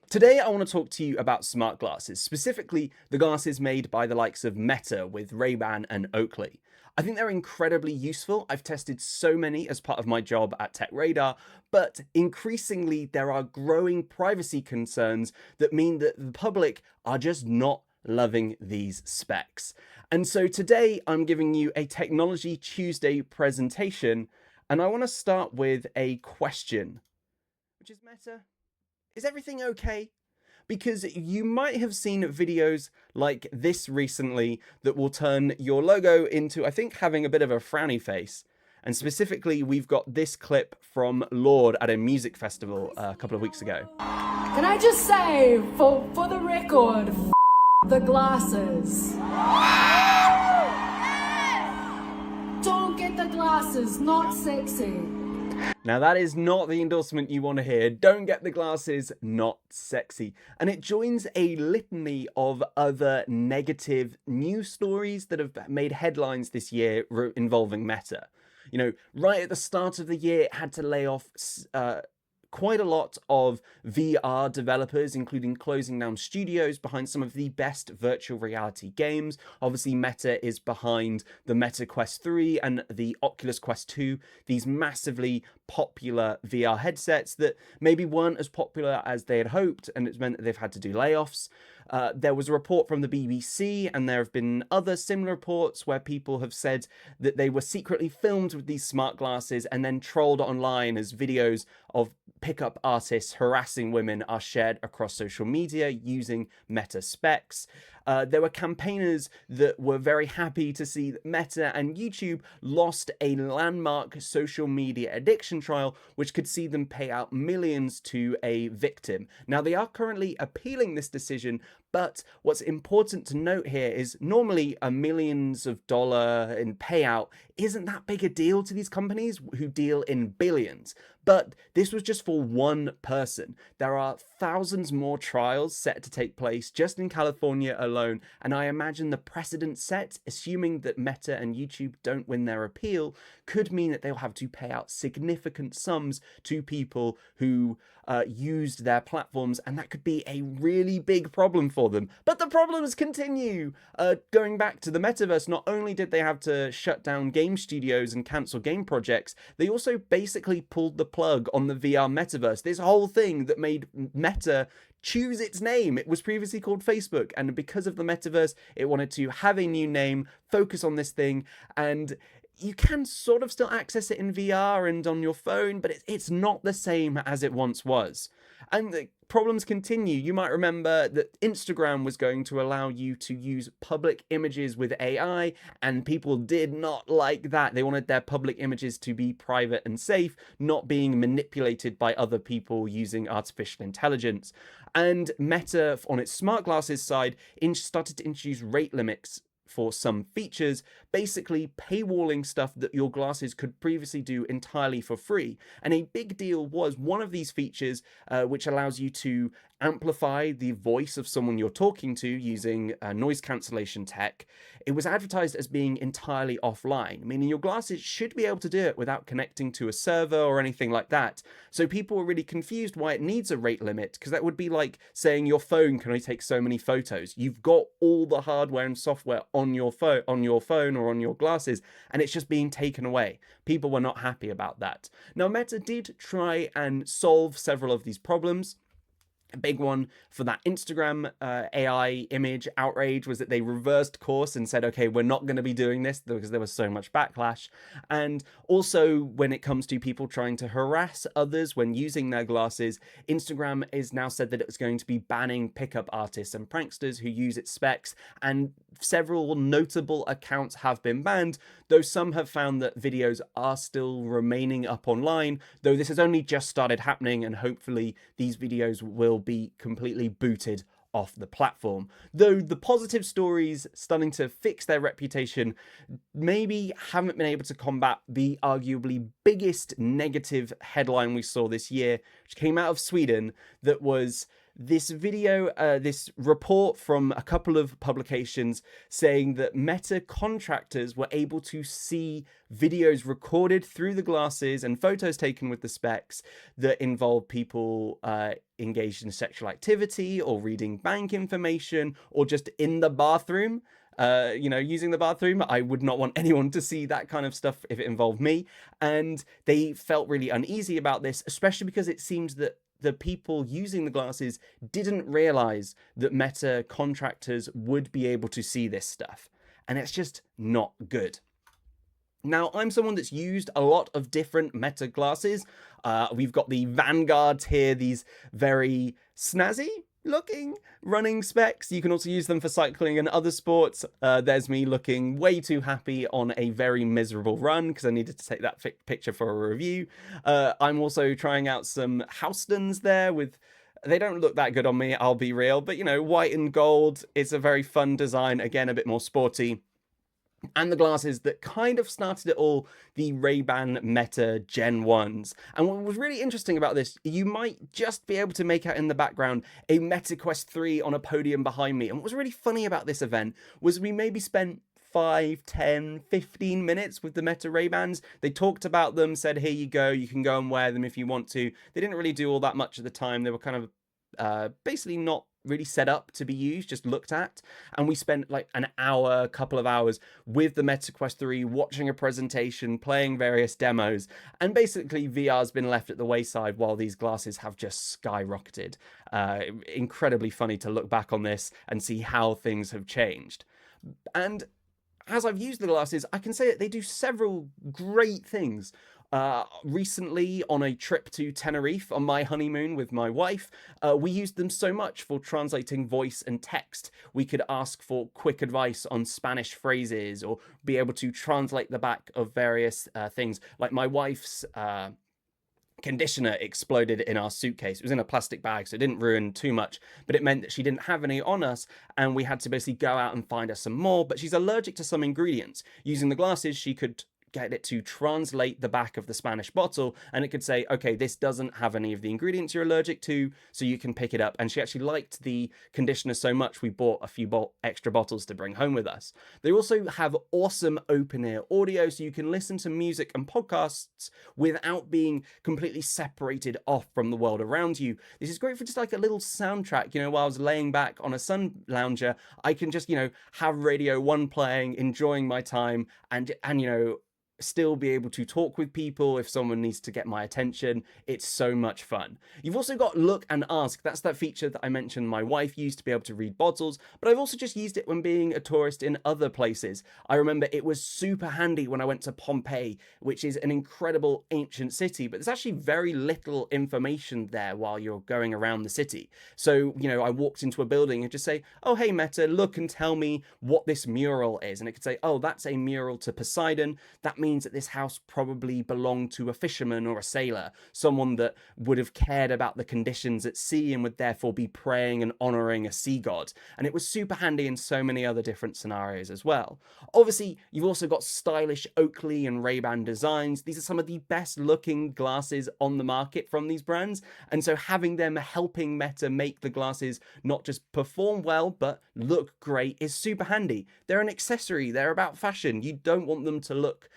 Today, I want to talk to you about smart glasses, specifically the glasses made by the likes of Meta with Ray-Ban and Oakley. I think they're incredibly useful. I've tested so many as part of my job at Tech Radar, but increasingly there are growing privacy concerns that mean that the public are just not loving these specs. And so today I'm giving you a Technology Tuesday presentation, and I want to start with a question, which is Meta. Is everything okay? Because you might have seen videos like this recently that will turn your logo into, I think, having a bit of a frowny face. And specifically, we've got this clip from Lord at a music festival a couple of weeks ago. Can I just say, for the record, the glasses. Don't get the glasses, not sexy. Now that is not the endorsement you want to hear. Don't get the glasses, not sexy. And it joins a litany of other negative news stories that have made headlines this year involving Meta. You know, right at the start of the year, it had to lay off quite a lot of VR developers, including closing down studios behind some of the best virtual reality games. Obviously, Meta is behind the Meta Quest 3 and the Oculus Quest 2, these massively popular VR headsets that maybe weren't as popular as they had hoped, and it's meant that they've had to do layoffs. There was a report from the BBC, and there have been other similar reports where people have said that they were secretly filmed with these smart glasses and then trolled online as videos of pickup artists harassing women are shared across social media using Meta specs. There were campaigners that were very happy to see that Meta and YouTube lost a landmark social media addiction trial, which could see them pay out millions to a victim. Now, they are currently appealing this decision, but what's important to note here is normally a millions of dollar in payout isn't that big a deal to these companies who deal in billions. But this was just for one person. There are thousands more trials set to take place just in California alone, and I imagine the precedent set, assuming that Meta and YouTube don't win their appeal, could mean that they'll have to pay out significant sums to people who used their platforms, and that could be a really big problem for them. But the problems continue. Going back to the metaverse, not only did they have to shut down game studios and cancel game projects, they also basically pulled the plug on the VR metaverse. This whole thing that made Meta choose its name. It was previously called Facebook, and because of the metaverse, it wanted to have a new name, focus on this thing, and you can sort of still access it in VR and on your phone, but it's not the same as it once was. And the problems continue. You might remember that Instagram was going to allow you to use public images with AI, and people did not like that. They wanted their public images to be private and safe, not being manipulated by other people using artificial intelligence. And Meta, on its smart glasses side, started to introduce rate limits for some features, basically paywalling stuff that your glasses could previously do entirely for free. And a big deal was one of these features, which allows you to amplify the voice of someone you're talking to using noise cancellation tech. It was advertised as being entirely offline, meaning your glasses should be able to do it without connecting to a server or anything like that. So people were really confused why it needs a rate limit, because that would be like saying your phone can only take so many photos. You've got all the hardware and software on your phone or on your glasses, and it's just being taken away. People were not happy about that. Now, Meta did try and solve several of these problems. A big one for that Instagram AI image outrage was that they reversed course and said, okay, we're not going to be doing this because there was so much backlash. And also when it comes to people trying to harass others when using their glasses, Instagram is now said that it was going to be banning pickup artists and pranksters who use its specs, and several notable accounts have been banned, though some have found that videos are still remaining up online, though this has only just started happening, and hopefully these videos will be completely booted off the platform. Though the positive stories starting to fix their reputation maybe haven't been able to combat the arguably biggest negative headline we saw this year, which came out of Sweden, that was this video, this report from a couple of publications saying that Meta contractors were able to see videos recorded through the glasses and photos taken with the specs that involve people engaged in sexual activity or reading bank information or just in the bathroom. Using the bathroom. I would not want anyone to see that kind of stuff if it involved me. And they felt really uneasy about this, especially because it seems that the people using the glasses didn't realize that Meta contractors would be able to see this stuff. And it's just not good. Now, I'm someone that's used a lot of different Meta glasses. We've got the Vanguards here, these very snazzy looking running specs. You can also use them for cycling and other sports. There's me looking way too happy on a very miserable run because I needed to take that picture for a review. I'm also trying out some Houstons there with... They don't look that good on me, I'll be real, but white and gold. It's a very fun design, again, a bit more sporty. And the glasses that kind of started it all, the Ray-Ban Meta Gen 1s. And what was really interesting about this, you might just be able to make out in the background a Meta Quest 3 on a podium behind me. And what was really funny about this event was we maybe spent 5, 10, 15 minutes with the Meta Ray-Bans. They talked about them, said, here you go, you can go and wear them if you want to. They didn't really do all that much at the time. They were kind of basically not really set up to be used, just looked at. And we spent like an hour, a couple of hours with the Meta Quest 3, watching a presentation, playing various demos, and basically VR's been left at the wayside while these glasses have just skyrocketed. Incredibly funny to look back on this and see how things have changed. And as I've used the glasses, I can say that they do several great things. Recently, on a trip to Tenerife on my honeymoon with my wife, we used them so much for translating voice and text. We could ask for quick advice on Spanish phrases or be able to translate the back of various things. Like my wife's conditioner exploded in our suitcase. It was in a plastic bag, so it didn't ruin too much, but it meant that she didn't have any on us, and we had to basically go out and find her some more. But she's allergic to some ingredients. Using the glasses, she could get it to translate the back of the Spanish bottle, and it could say, okay, this doesn't have any of the ingredients you're allergic to, so you can pick it up. And she actually liked the conditioner so much we bought a few extra bottles to bring home with us. They also have awesome open ear audio, so you can listen to music and podcasts without being completely separated off from the world around you. This is great for just like a little soundtrack, while I was laying back on a sun lounger, I can just, have Radio 1 playing, enjoying my time, and still be able to talk with people if someone needs to get my attention. It's so much fun. You've also got Look and Ask. That's that feature that I mentioned my wife used to be able to read bottles, but I've also just used it when being a tourist in other places. I remember it was super handy when I went to Pompeii, which is an incredible ancient city, but there's actually very little information there while you're going around the city. So, I walked into a building and just say, oh, hey, Meta, look and tell me what this mural is. And it could say, oh, that's a mural to Poseidon. That means that this house probably belonged to a fisherman or a sailor, someone that would have cared about the conditions at sea and would therefore be praying and honoring a sea god. And it was super handy in so many other different scenarios as well. Obviously, you've also got stylish Oakley and Ray-Ban designs. These are some of the best looking glasses on the market from these brands. And so having them helping Meta make the glasses not just perform well, but look great is super handy. They're an accessory. They're about fashion. You don't want them to look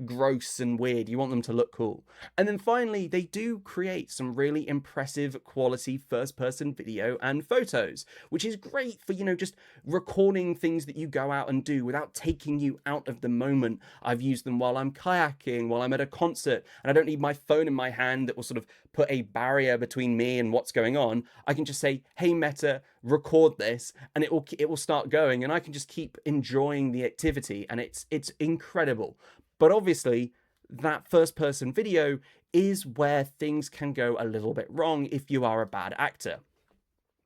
gross and weird. You want them to look cool. And then finally, they do create some really impressive quality first-person video and photos, which is great for, just recording things that you go out and do without taking you out of the moment. I've used them while I'm kayaking, while I'm at a concert, and I don't need my phone in my hand that will sort of put a barrier between me and what's going on. I can just say, hey, Meta, record this, and it will start going, and I can just keep enjoying the activity, and it's incredible. But obviously, that first-person video is where things can go a little bit wrong if you are a bad actor.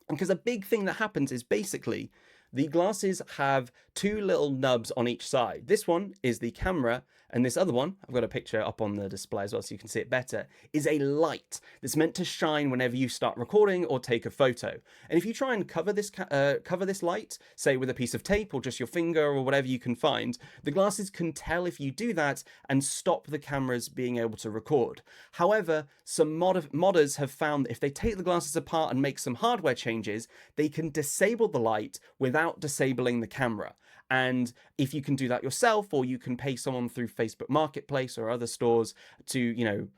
Because a big thing that happens is basically The glasses have two little nubs on each side. This one is the camera, and this other one, I've got a picture up on the display as well so you can see it better, is a light that's meant to shine whenever you start recording or take a photo. And if you try and cover this light, say with a piece of tape or just your finger or whatever you can find, the glasses can tell if you do that and stop the cameras being able to record. However, some modders have found that if they take the glasses apart and make some hardware changes, they can disable the light without disabling the camera. And if you can do that yourself, or you can pay someone through Facebook Marketplace or other stores to,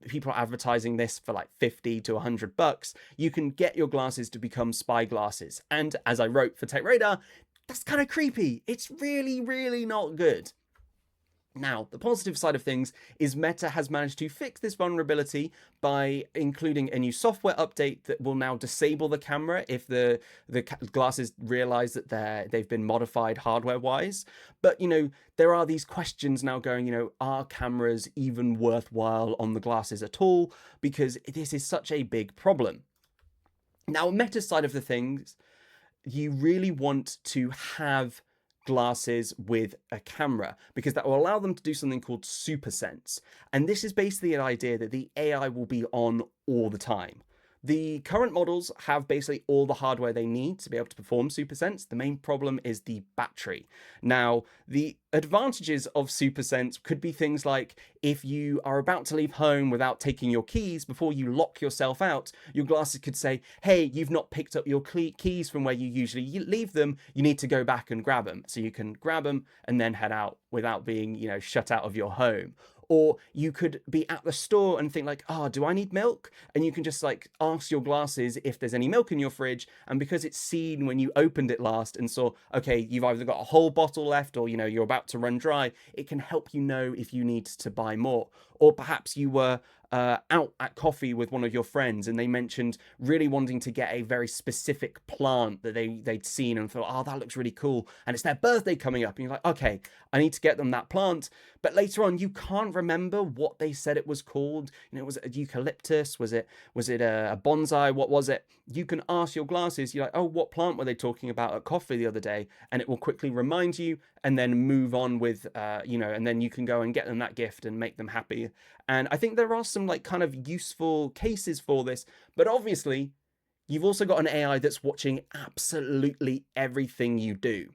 people are advertising this for like 50 to 100 bucks, you can get your glasses to become spy glasses. And as I wrote for Tech Radar, that's kind of creepy. It's really, really not good. Now, the positive side of things is Meta has managed to fix this vulnerability by including a new software update that will now disable the camera if the glasses realize that they've been modified hardware-wise. But, there are these questions now going, are cameras even worthwhile on the glasses at all? Because this is such a big problem. Now, Meta's side of the things, you really want to have glasses with a camera because that will allow them to do something called super sense. And this is basically an idea that the AI will be on all the time. The current models have basically all the hardware they need to be able to perform Super Sense. The main problem is the battery. Now, the advantages of Super Sense could be things like if you are about to leave home without taking your keys, before you lock yourself out, your glasses could say, hey, you've not picked up your keys from where you usually leave them. You need to go back and grab them. So you can grab them and then head out without being, shut out of your home. Or you could be at the store and think like, do I need milk? And you can just like ask your glasses if there's any milk in your fridge. And because it's seen when you opened it last and saw, okay, you've either got a whole bottle left or, you're about to run dry, it can help you know if you need to buy more. Or perhaps you were out at coffee with one of your friends and they mentioned really wanting to get a very specific plant that they'd seen and thought, that looks really cool. And it's their birthday coming up. And you're like, okay, I need to get them that plant. But later on, you can't remember what they said it was called. Was it a eucalyptus? Was it a bonsai? What was it? You can ask your glasses, you're like, what plant were they talking about at coffee the other day? And it will quickly remind you and then move on with, and then you can go and get them that gift and make them happy. And I think there are some like kind of useful cases for this, but obviously you've also got an AI that's watching absolutely everything you do.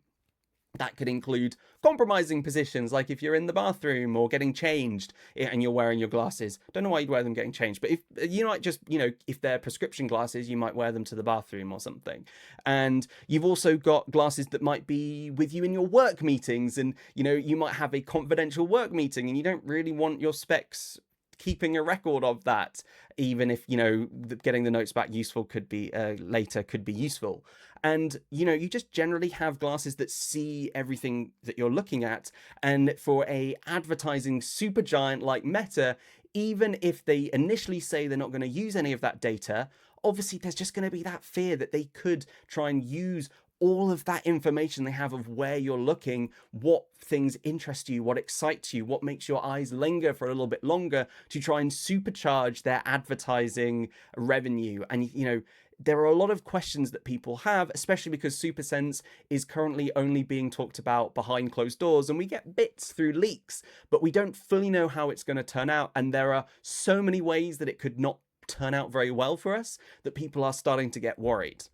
That could include compromising positions, like if you're in the bathroom or getting changed and you're wearing your glasses. Don't know why you'd wear them getting changed, but if you might just, if they're prescription glasses, you might wear them to the bathroom or something. And you've also got glasses that might be with you in your work meetings, and you might have a confidential work meeting and you don't really want your specs keeping a record of that, even if getting the notes back useful could be later could be useful. And you just generally have glasses that see everything that you're looking at. And for a advertising super giant like Meta, even if they initially say they're not going to use any of that data, obviously there's just going to be that fear that they could try and use all of that information they have of where you're looking, what things interest you, what excites you, what makes your eyes linger for a little bit longer, to try and supercharge their advertising revenue. And there are a lot of questions that people have, especially because SuperSense is currently only being talked about behind closed doors, and we get bits through leaks, but we don't fully know how it's going to turn out. And there are so many ways that it could not turn out very well for us that people are starting to get worried.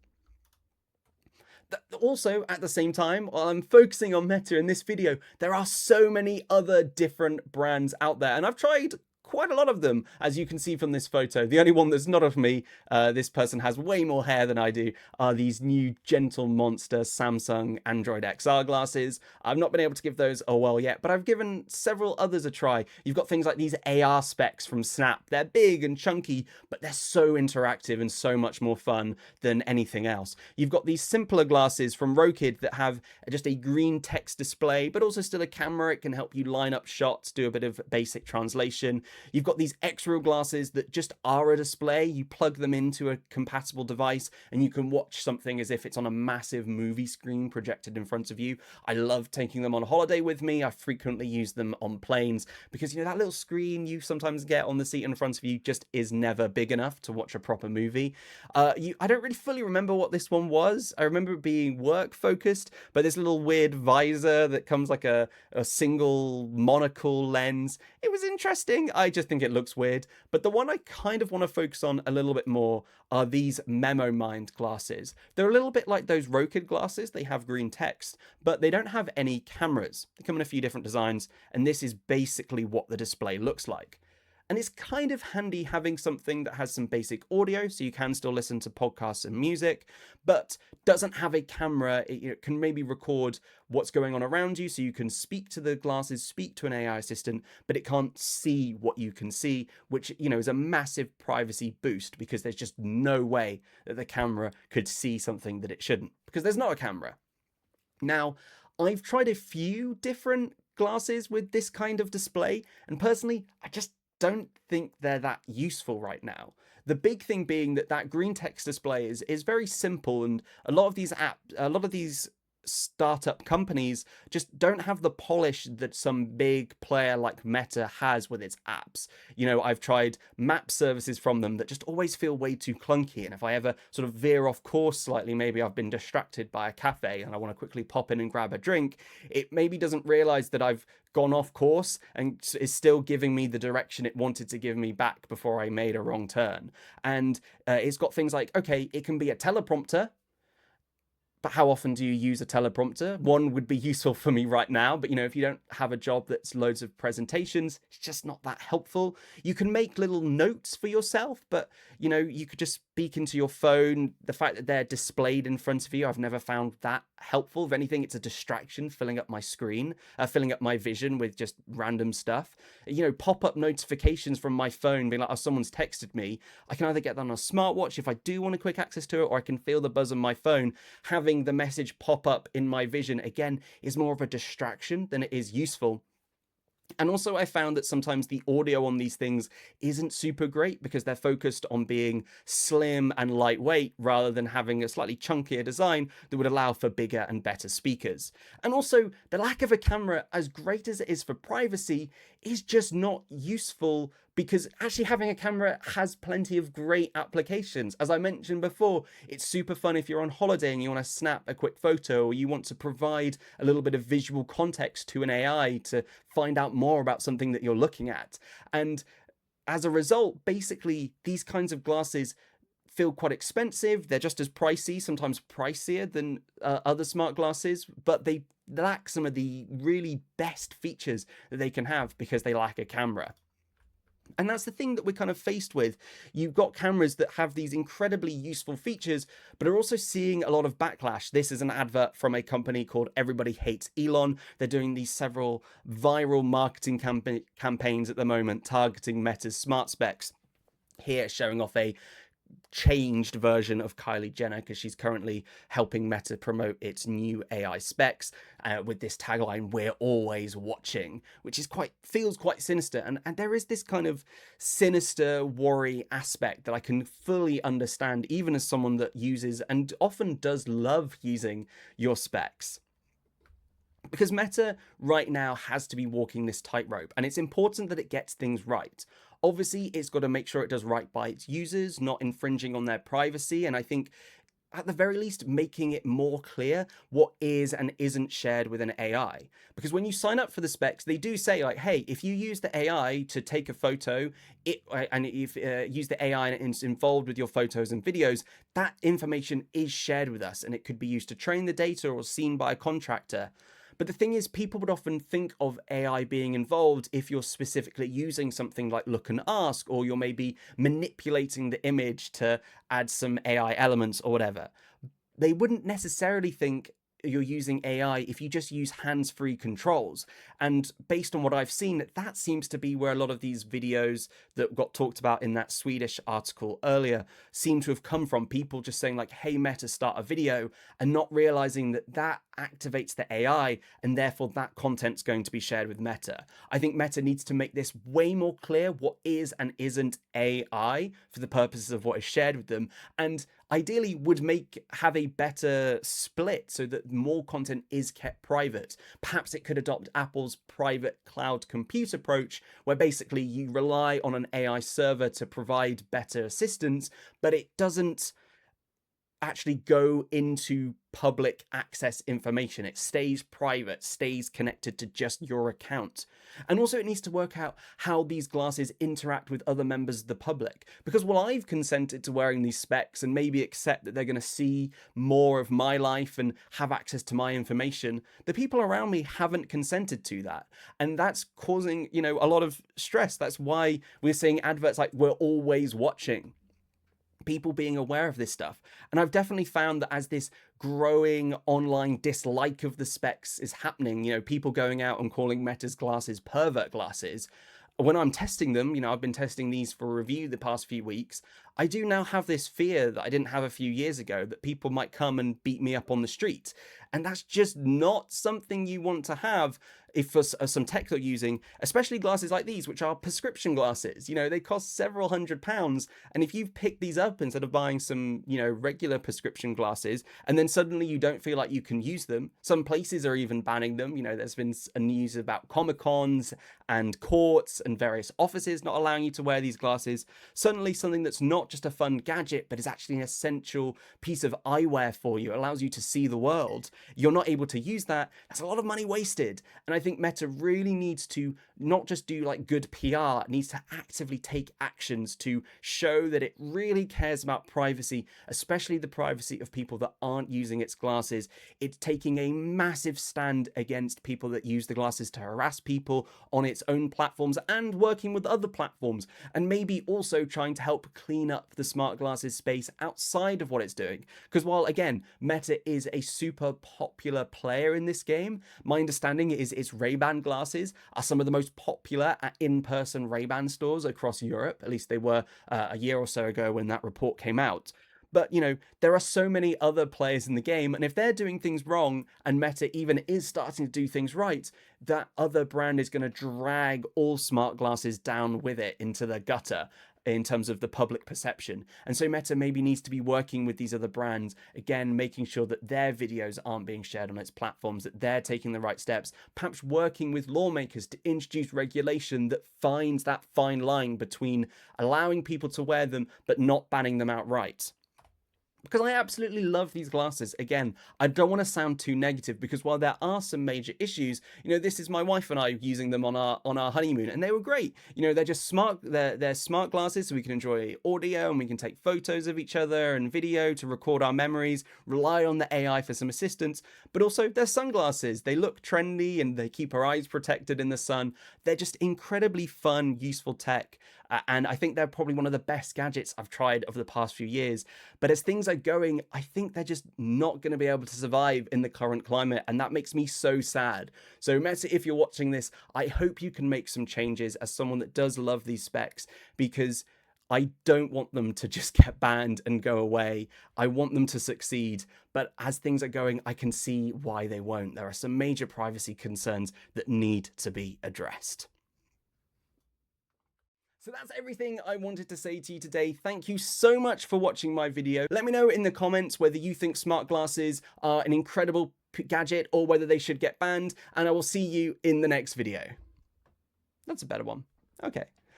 Also, at the same time, while I'm focusing on Meta in this video, there are so many other different brands out there, and I've tried quite a lot of them, as you can see from this photo. The only one that's not of me, this person has way more hair than I do, are these new Gentle Monster Samsung Android XR glasses. I've not been able to give those a whirl yet, but I've given several others a try. You've got things like these AR specs from Snap. They're big and chunky, but they're so interactive and so much more fun than anything else. You've got these simpler glasses from Rokid that have just a green text display, but also still a camera. It can help you line up shots, do a bit of basic translation. You've got these X-real glasses that just are a display. You plug them into a compatible device and you can watch something as if it's on a massive movie screen projected in front of you. I love taking them on holiday with me. I frequently use them on planes because, you know, that little screen you sometimes get on the seat in front of you just is never big enough to watch a proper movie. I don't really fully remember what this one was. I remember it being work focused, but this little weird visor that comes like a single monocle lens. It was interesting. I just think it looks weird. But the one I kind of want to focus on a little bit more are these Memo Mind glasses. They're a little bit like those Rokid glasses. They have green text, but they don't have any cameras. They come in a few different designs, and this is basically what the display looks like. And it's kind of handy having something that has some basic audio, so you can still listen to podcasts and music, but doesn't have a camera. It can maybe record what's going on around you, so you can speak to the glasses, speak to an AI assistant, but it can't see what you can see, which, you know, is a massive privacy boost because there's just no way that the camera could see something that it shouldn't, because there's not a camera. Now, I've tried a few different glasses with this kind of display, and personally, I just don't think they're that useful right now. The big thing being that green text display is very simple, and a lot of these startup companies just don't have the polish that some big player like Meta has with its apps. You know, I've tried map services from them that just always feel way too clunky, and if I ever sort of veer off course slightly, maybe I've been distracted by a cafe and I want to quickly pop in and grab a drink, it maybe doesn't realize that I've gone off course and is still giving me the direction it wanted to give me back before I made a wrong turn. And it's got things like, okay, it can be a teleprompter, but how often do you use a teleprompter? One would be useful for me right now, but, you know, if you don't have a job that's loads of presentations, it's just not that helpful. You can make little notes for yourself, but, you know, you could just speak into your phone. The fact that they're displayed in front of you, I've never found that helpful. If anything, it's a distraction, filling up my screen, filling up my vision with just random stuff. You know, pop-up notifications from my phone being like, oh, someone's texted me. I can either get that on a smartwatch if I do want a quick access to it, or I can feel the buzz on my phone. Having the message pop up in my vision, again, is more of a distraction than it is useful. And also I found that sometimes the audio on these things isn't super great because they're focused on being slim and lightweight rather than having a slightly chunkier design that would allow for bigger and better speakers. And also the lack of a camera, as great as it is for privacy, is just not useful because actually having a camera has plenty of great applications. As I mentioned before, it's super fun if you're on holiday and you want to snap a quick photo, or you want to provide a little bit of visual context to an AI to find out more about something that you're looking at. And as a result, basically, these kinds of glasses feel quite expensive. They're just as pricey, sometimes pricier than other smart glasses, but they lack some of the really best features that they can have because they lack a camera. And that's the thing that we're kind of faced with. You've got cameras that have these incredibly useful features, but are also seeing a lot of backlash. This is an advert from a company called Everybody Hates Elon. They're doing these several viral marketing campaigns at the moment targeting Meta's smart specs. Here, showing off a changed version of Kylie Jenner because she's currently helping Meta promote its new AI specs with this tagline, "We're always watching," which is feels quite sinister. And there is this kind of sinister worry aspect that I can fully understand, even as someone that uses and often does love using your specs. Because Meta right now has to be walking this tightrope, and it's important that it gets things right. Obviously, it's got to make sure it does right by its users, not infringing on their privacy, and I think at the very least making it more clear what is and isn't shared with an AI. Because when you sign up for the specs, they do say like, hey, if you use the AI to take a photo, and if use the AI and it's involved with your photos and videos, that information is shared with us, and it could be used to train the data or seen by a contractor. But the thing is, people would often think of AI being involved if you're specifically using something like Look and Ask, or you're maybe manipulating the image to add some AI elements or whatever. They wouldn't necessarily think you're using AI if you just use hands-free controls. And based on what I've seen, that seems to be where a lot of these videos that got talked about in that Swedish article earlier seem to have come from. People just saying like, hey, Meta, start a video, and not realizing that that activates the AI, and therefore that content's going to be shared with Meta. I think Meta needs to make this way more clear what is and isn't AI for the purposes of what is shared with them, and ideally would have a better split so that more content is kept private. Perhaps it could adopt Apple's private cloud compute approach, where basically you rely on an AI server to provide better assistance, but it doesn't actually go into public access information. It stays private, stays connected to just your account. And also it needs to work out how these glasses interact with other members of the public. Because while I've consented to wearing these specs and maybe accept that they're going to see more of my life and have access to my information, the people around me haven't consented to that. And that's causing, a lot of stress. That's why we're seeing adverts like "we're always watching." People being aware of this stuff. And I've definitely found that as this growing online dislike of the specs is happening, people going out and calling Meta's glasses pervert glasses, when I'm testing them, I've been testing these for review the past few weeks, I do now have this fear that I didn't have a few years ago that people might come and beat me up on the street. And that's just not something you want to have if for some tech you're using, especially glasses like these, which are prescription glasses. They cost several £100s. And if you've picked these up instead of buying some, regular prescription glasses, and then suddenly you don't feel like you can use them, some places are even banning them. There's been news about Comic-Cons and courts and various offices not allowing you to wear these glasses. Suddenly something that's not just a fun gadget, but is actually an essential piece of eyewear for you. It allows you to see the world. You're not able to use that. That's a lot of money wasted. And I think Meta really needs to not just do like good PR, it needs to actively take actions to show that it really cares about privacy, especially the privacy of people that aren't using its glasses. It's taking a massive stand against people that use the glasses to harass people on its own platforms and working with other platforms, and maybe also trying to help clean up the smart glasses space outside of what it's doing. Because while again, Meta is a super popular player in this game, my understanding is its Ray-Ban glasses are some of the most popular at in-person Ray-Ban stores across Europe. At least they were a year or so ago when that report came out. But, there are so many other players in the game, and if they're doing things wrong and Meta even is starting to do things right, that other brand is going to drag all smart glasses down with it into the gutter in terms of the public perception. And so Meta maybe needs to be working with these other brands, again, making sure that their videos aren't being shared on its platforms, that they're taking the right steps, perhaps working with lawmakers to introduce regulation that finds that fine line between allowing people to wear them but not banning them outright. Because I absolutely love these glasses. Again, I don't want to sound too negative, because while there are some major issues, this is my wife and I using them on our honeymoon, and they were great. They're just smart. They're smart glasses, so we can enjoy audio and we can take photos of each other and video to record our memories, rely on the AI for some assistance. But also, they're sunglasses. They look trendy and they keep our eyes protected in the sun. They're just incredibly fun, useful tech. And I think they're probably one of the best gadgets I've tried over the past few years. But as things are going, I think they're just not going to be able to survive in the current climate. And that makes me so sad. So Meta, if you're watching this, I hope you can make some changes as someone that does love these specs, because I don't want them to just get banned and go away. I want them to succeed. But as things are going, I can see why they won't. There are some major privacy concerns that need to be addressed. So that's everything I wanted to say to you today. Thank you so much for watching my video. Let me know in the comments whether you think smart glasses are an incredible gadget or whether they should get banned, and I will see you in the next video. That's a better one. Okay.